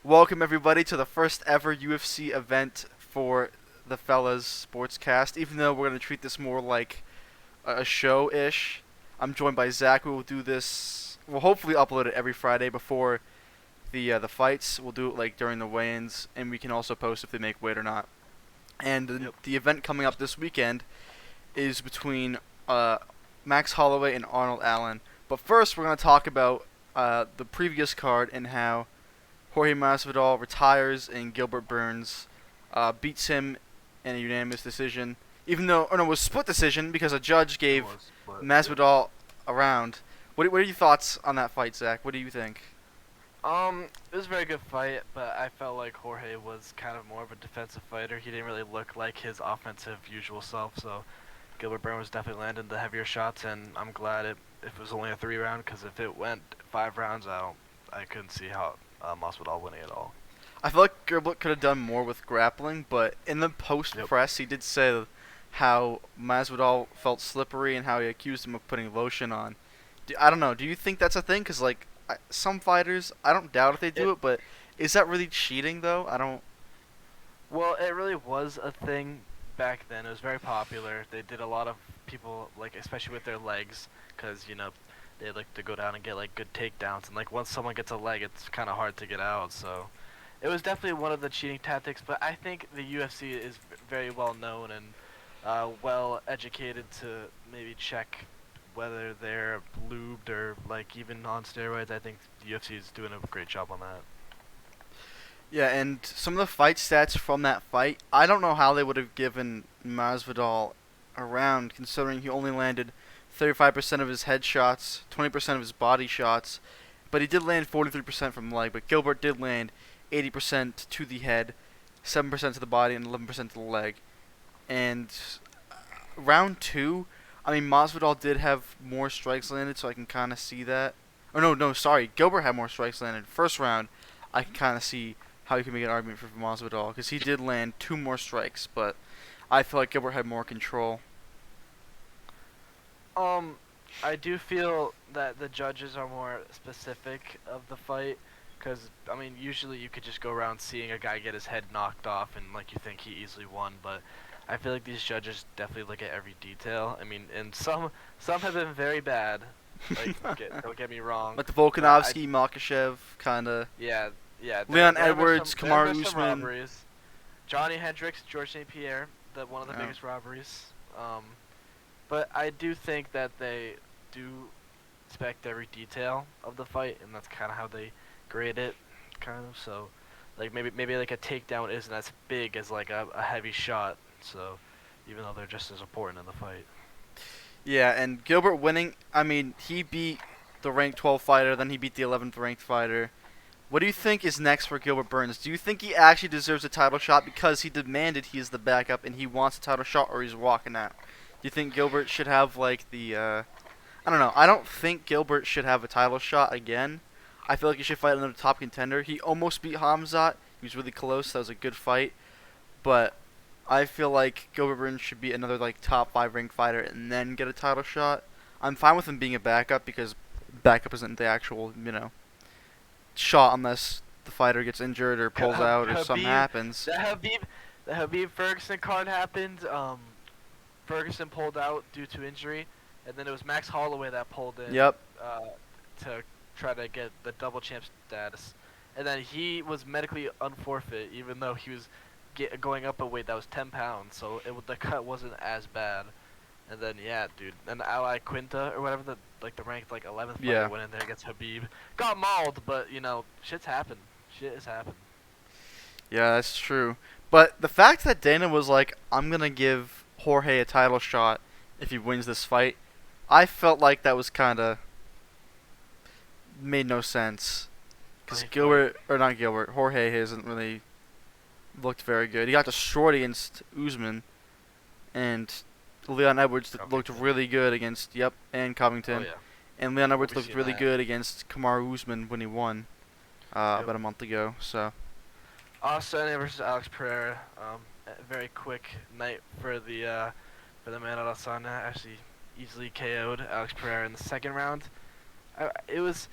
Welcome everybody to the first ever UFC event for the Fellas Sportscast. Even though we're gonna treat this more like a show-ish, I'm joined by Zach. We will do this. We'll hopefully upload it every Friday before the fights. We'll do it like during the weigh-ins, and we can also post if they make weight or not. And the event coming up this weekend is between Max Holloway and Arnold Allen. But first, we're gonna talk about the previous card and how Jorge Masvidal retires and Gilbert Burns beats him in a unanimous decision. Even though, or no, it was split decision because a judge gave Masvidal a round. What are your thoughts on that fight, Zach? What do you think? It was a very good fight, but I felt like Jorge was kind of more of a defensive fighter. He didn't really look like his offensive usual self, so Gilbert Burns was definitely landing the heavier shots, and I'm glad if it was only a 3-round, because if it went 5 rounds, I couldn't see how Masvidal winning at all. I feel like Gilbert could have done more with grappling, but in the post-press, he did say how Masvidal felt slippery and how he accused him of putting lotion on. I don't know. Do you think that's a thing? Because, like, some fighters, I don't doubt if they do it, but is that really cheating, though? I don't... Well, it really was a thing back then. It was very popular. They did a lot of people, like, especially with their legs, because, they like to go down and get, like, good takedowns. And, like, once someone gets a leg, it's kind of hard to get out, so... It was definitely one of the cheating tactics, but I think the UFC is very well known and well educated to maybe check whether they're lubed or like even on steroids. I think the UFC is doing a great job on that. Yeah, and some of the fight stats from that fight, I don't know how they would have given Masvidal a round, considering he only landed 35% of his headshots, 20% of his body shots, but he did land 43% from the leg. But Gilbert did land 80% to the head, 7% to the body, and 11% to the leg. And round 2, I mean, Masvidal did have more strikes landed, so I can kind of see that. Or no, sorry, Gilbert had more strikes landed. First round, I can kind of see how you can make an argument for Masvidal, because he did land 2 more strikes, but I feel like Gilbert had more control. I do feel that the judges are more specific of the fight. Because, I mean, usually you could just go around seeing a guy get his head knocked off and, like, you think he easily won. But I feel like these judges definitely look at every detail. I mean, and some have been very bad. Like, don't get me wrong. Like the Volkanovski, Makhachev, kind of. Yeah. Leon Edwards, Kamaru Usman. Robberies. Johnny Hendricks, George St. Pierre, one of the biggest robberies. But I do think that they do inspect every detail of the fight, and that's kind of how they grade it, kind of. So like maybe like a takedown isn't as big as like a heavy shot, so even though they're just as important in the fight. Yeah, and Gilbert winning, I mean, he beat the ranked 12 fighter, then he beat the 11th ranked fighter. What do you think is next for Gilbert Burns? Do you think he actually deserves a title shot because he demanded he is the backup and he wants a title shot, or he's walking out? Do you think Gilbert should have like I don't know. I don't think Gilbert should have a title shot again. I feel like he should fight another top contender. He almost beat Hamzat. He was really close. That was a good fight. But I feel like Gilbert Burns should be another like top 5 ranked fighter and then get a title shot. I'm fine with him being a backup because backup isn't the actual, shot unless the fighter gets injured or pulls out or something happens. The Habib Ferguson card happened. Ferguson pulled out due to injury, and then it was Max Holloway that pulled in. Yep. To try to get the double champ status, and then he was medically unforfeit, even though he was going up a weight that was 10 pounds, so the cut wasn't as bad. And then dude, and Ally Quinta or whatever the ranked 11th fighter went in there against Habib, got mauled, but shit's happened. Shit has happened. Yeah, that's true. But the fact that Dana was like, I'm gonna give Jorge a title shot if he wins this fight, I felt like that was kind of made no sense. Because Jorge hasn't really looked very good. He got destroyed against Usman, and Leon Edwards looked really good against, and Covington. Oh, yeah. And Leon Edwards looked really good against Kamaru Usman when he won about a month ago. So. Austin versus Alex Pereira. A very quick night for the man at Asana. Actually, easily KO'd Alex Pereira in the second round. It was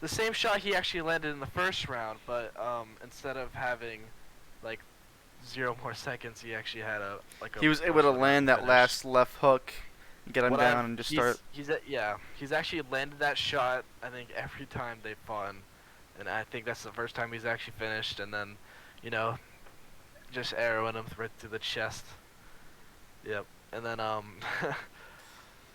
the same shot he actually landed in the first round, but instead of having like 0 more seconds, he actually had a like a He was able first to round land that finish. last left hook, get him What down, I've and just start. he's actually landed that shot. I think every time they fought, and I think that's the first time he's actually finished. And then, you know, just arrowing him right through the chest. Yep. And then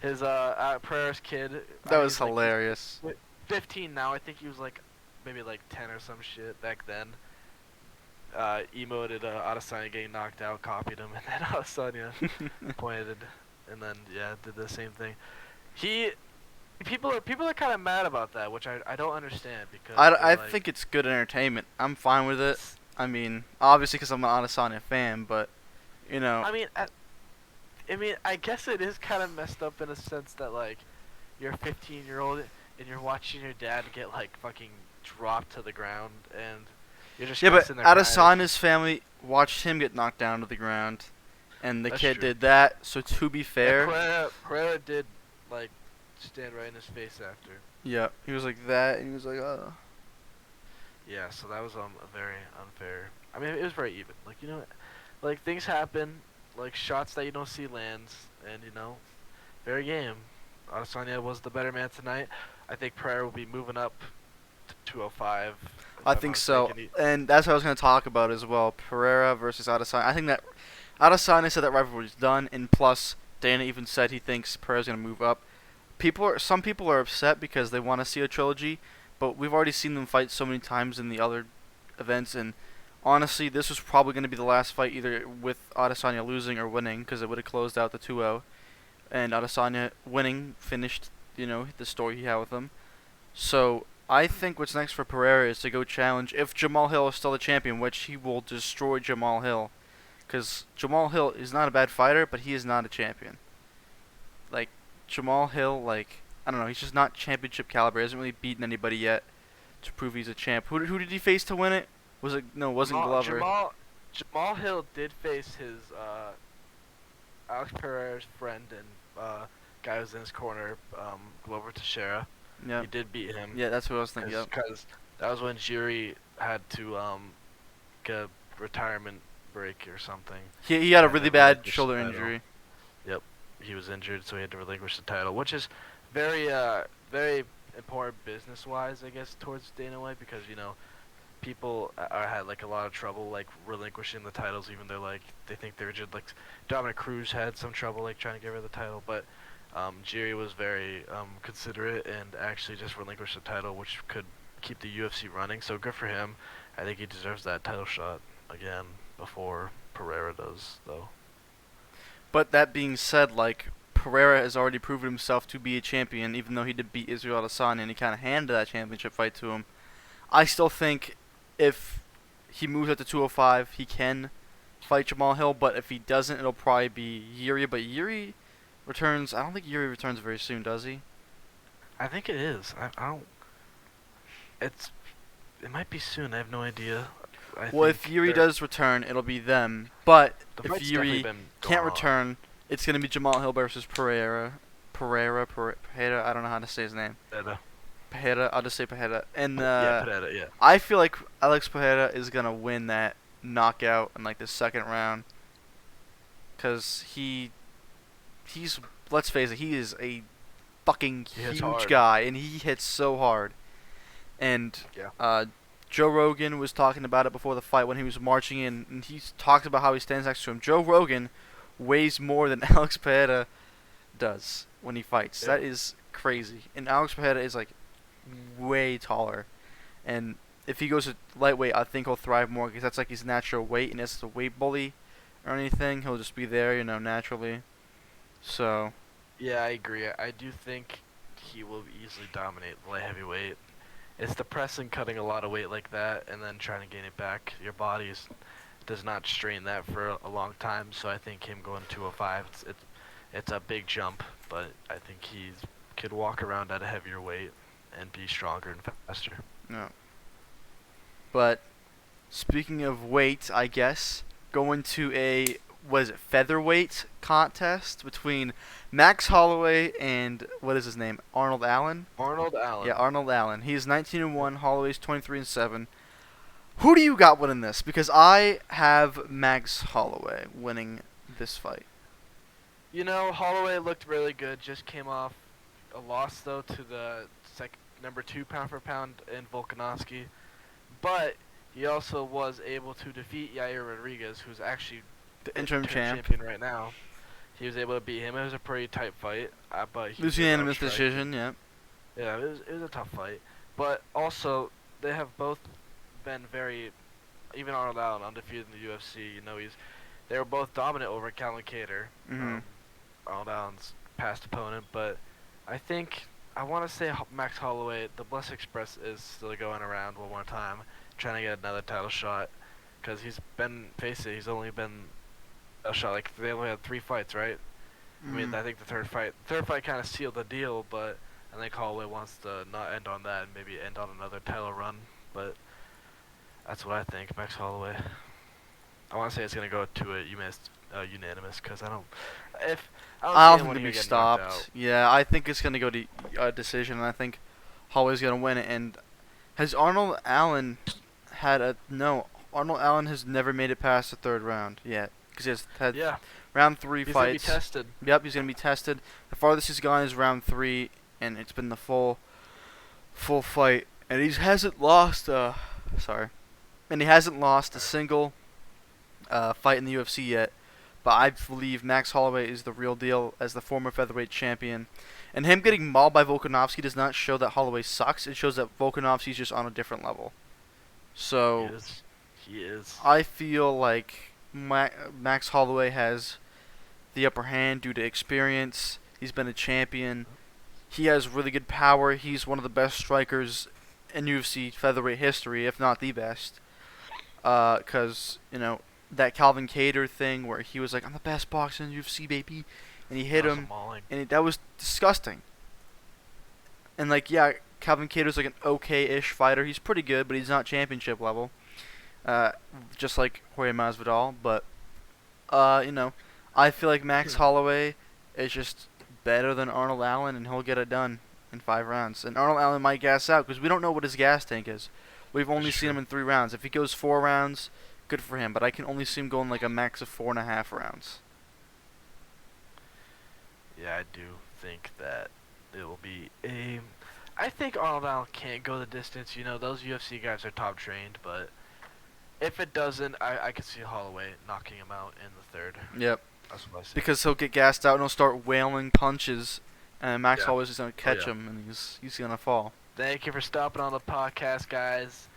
his Pereira's kid. That was He's hilarious. 15 now. I think he was like maybe like 10 or some shit back then. Emoted Adesanya getting knocked out, copied him, and then Adesanya pointed, and then yeah, did the same thing. He people are kind of mad about that, which I don't understand because they're I like, think it's good entertainment. I'm fine with it. I mean, obviously because I'm an Adesanya fan, but you know, I mean, I guess it is kind of messed up in a sense that like you're a 15-year-old and you're watching your dad get like fucking dropped to the ground and you're just yeah, kind of but sitting there crying. Adesanya's family watched him get knocked down to the ground, and the That's kid true. did that. So to be And fair, Pereira did like stand right in his face after. yeah, he was like that, and he was like, Yeah, so that was a very unfair. I mean, it was very even. Like like things happen, like shots that you don't see lands, and fair game. Adesanya was the better man tonight. I think Pereira will be moving up to 205. If I I'm not think so, mistaken. and that's what I was gonna talk about as well. Pereira versus Adesanya. I think that Adesanya said that rivalry is done, and plus Dana even said he thinks Pereira's gonna move up. Some people are upset because they want to see a trilogy, but we've already seen them fight so many times in the other events, and honestly, this was probably going to be the last fight, either with Adesanya losing or winning, because it would have closed out the 2-0, and Adesanya winning finished, the story he had with him. So I think what's next for Pereira is to go challenge, if Jamal Hill is still the champion, which he will destroy Jamal Hill, because Jamal Hill is not a bad fighter, but he is not a champion. Like, Jamal Hill, like, I don't know, he's just not championship caliber. He hasn't really beaten anybody yet to prove he's a champ. Who did he face to win it? Was it no? It wasn't Glover. Jamal Hill did face his Alex Pereira's friend and guy who was in his corner, Glover Teixeira. Yeah, He did beat him. yeah, that's what I was thinking. Yep. Because that was when Jiri had to get a retirement break or something. He had a Had to really bad relinquish the shoulder title. injury. Yep, he was injured, so he had to relinquish the title, which is very very important business wise, I guess, towards Dana White because people had like a lot of trouble like relinquishing the titles, even though like they think they're just like Dominic Cruz had some trouble like trying to get rid of the title, but Jiri was very considerate and actually just relinquished the title, which could keep the UFC running. So good for him. I think he deserves that title shot again before Pereira does, though. But that being said, like, Pereira has already proven himself to be a champion, even though he did beat Israel Adesanya and he kind of handed that championship fight to him. I still think if he moves up to 205, he can fight Jamal Hill, but if he doesn't, it'll probably be Yuri. But Yuri returns. I don't think Yuri returns very soon, does he? I think it is. I don't. It's. It might be soon. I have no idea. Well, if Yuri does return, it'll be them. But the if fight's Yuri definitely been can't going on. return, it's gonna be Jamal Hill versus Pereira. Pereira. I don't know how to say his name. Pereira. I'll just say Pereira. And Yeah, Pereira. Yeah. I feel like Alex Pereira is gonna win that knockout in like the second round, cause he's let's face it, he is a fucking He hits huge hard. guy, and he hits so hard. And Yeah. Joe Rogan was talking about it before the fight when he was marching in, and he talked about how he stands next to him. Joe Rogan weighs more than Alex Pereira does when he fights. Yeah. That is crazy. And Alex Pereira is like way taller. And if he goes to lightweight, I think he'll thrive more because that's like his natural weight, and it's a weight bully or anything. He'll just be there, naturally. So Yeah, I agree. I do think he will easily dominate light heavyweight. It's the pressing, cutting a lot of weight like that, and then trying to gain it back. Your body does not strain that for a long time, so I think him going 205, it's a big jump, but I think he could walk around at a heavier weight and be stronger and faster. no. But speaking of weight, I guess going to a what is it, featherweight contest between Max Holloway and what is his name, Arnold Allen. Arnold Yeah, Allen. Arnold Allen. He's 19-1. Holloway's 23-7. Who do you got winning this? Because I have Max Holloway winning this fight. You know, Holloway looked really good. Just came off a loss though to the number 2 pound for pound in Volkanovski, but he also was able to defeat Yair Rodriguez, who's actually The the interim interim champ. champion right now. He was able to beat him. It was a pretty tight fight, but It was unanimous decision, yeah. Yeah, it was a tough fight. But also, they have both been very, even Arnold Allen, undefeated in the UFC. You know, they were both dominant over Calvin Kattar, Mhm. Arnold Allen's past opponent. But I think I want to say Max Holloway, the Bless Express is still going around one more time, trying to get another title shot, because he's been, face it, he's only been a shot. Like they only had 3 fights, right? I mean, I think the third fight kind of sealed the deal, but I think Holloway wants to not end on that and maybe end on another title run. But that's what I think, Max Holloway. I want to say it's gonna go to a unanimous, because I don't I see don't think anyone it'll be here getting knocked out. stopped. Yeah, I think it's gonna go to a decision, and I think Holloway's gonna win it. And has Arnold Allen had a no? Arnold Allen has never made it past the 3rd round yet, because he has had Yeah, round 3 he's gonna be fights. tested. Yep, he's gonna be tested. The farthest he's gone is round 3, and it's been the full fight, and he hasn't lost. Sorry, and he hasn't lost a single fight in the UFC yet. But I believe Max Holloway is the real deal as the former featherweight champion. And him getting mauled by Volkanovski does not show that Holloway sucks. It shows that Volkanovski's just on a different level. So He is. I feel like Max Holloway has the upper hand due to experience. He's been a champion. He has really good power. He's one of the best strikers in UFC featherweight history, if not the best. Because, that Calvin Kattar thing where he was like, I'm the best boxer in UFC, baby. And he hit That was him. mauling. And that was disgusting. And, yeah, Calvin Kattar's like an okay-ish fighter. He's pretty good, but he's not championship level. Just like Jorge Masvidal. But, I feel like Max Holloway is just better than Arnold Allen, and he'll get it done in 5 rounds. And Arnold Allen might gas out because we don't know what his gas tank is. We've only seen him in 3 rounds. If he goes 4 rounds, good for him. But I can only see him going like a max of 4.5 rounds. Yeah, I do think that it will be a. I think Arnold Allen can't go the distance. You know, those UFC guys are top trained, but if it doesn't, I could see Holloway knocking him out in the 3rd. Yep. That's what I see. Because he'll get gassed out and he'll start wailing punches, and Max Yeah. Holloway's just gonna catch yeah. him, and he's gonna fall. Thank you for stopping on the podcast, guys.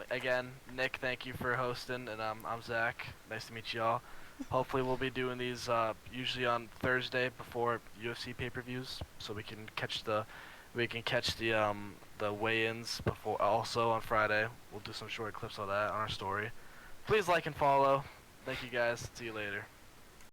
Again, Nick, thank you for hosting, and I'm Zach. Nice to meet y'all. Hopefully, we'll be doing these usually on Thursday before UFC pay-per-views, so we can catch the weigh-ins before. Also on Friday, we'll do some short clips of that on our story. Please like and follow. Thank you, guys. See you later.